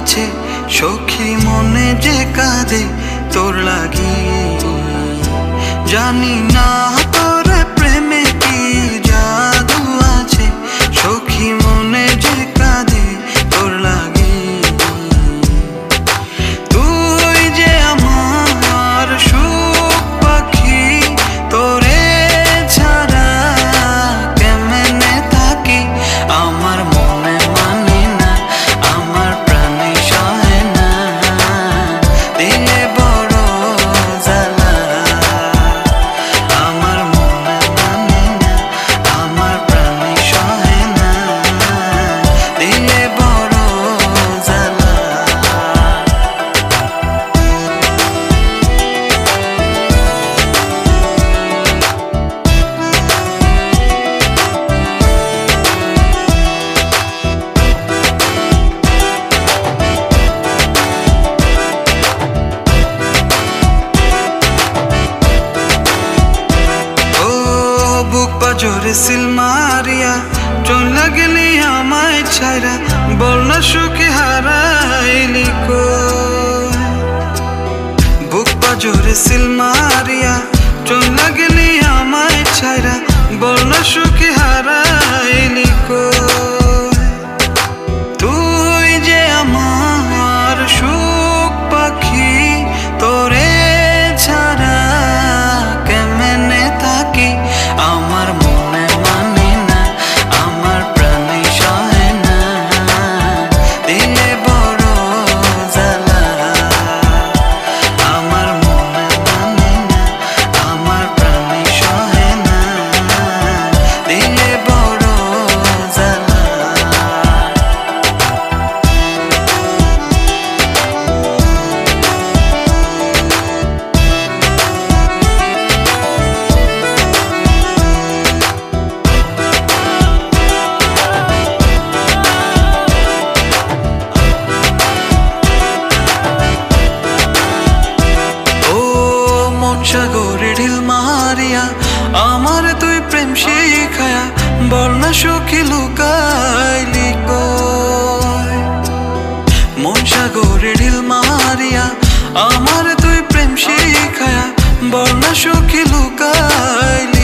আছে সখী মনে যে কাঁদে তোর লাগি। জানি না তোর প্রেমে কি জাদু আছে সখী মনে যে কাঁদে তোর লাগি। তুই যে আমার সুখ পাখি, তোরে ছাড়া কেমনে থাকি। আমার মনে মানে না, আমার প্রাণে সহে না, দিলে বড় জ্বালা। আমার মনে মানে না, আমার প্রাণে সহে না, দিলে বড় জ্বালা। বুক পাজরে সিল মারিয়া চলে গেলি আমায় ছাইরা, বল না সুখে হারাইলি কই। বুক পাজরে সিল মারিয়া চলে গেলি আমায় ছাইরা, বল না সুখে হারাইলি কই। তুই যে আমার সুখ পাখি, তোরে ছাড়া কেমনে থাকি। আমার মনে মানে না, আমার প্রাণে সহে না, দিলে বড় জ্বালা। আমার মনে মানে না, আমার প্রাণে সহে না, দিলে বড় জ্বালা। সাগরে ঢিল মারিয়া আমার তুই প্রেম শিখায়া, বল না সখী লুকাইলি কই। মন সাগরে ঢিল মারিয়া আমার তুই প্রেম শিখায়া, বল না সখী লুকাইলি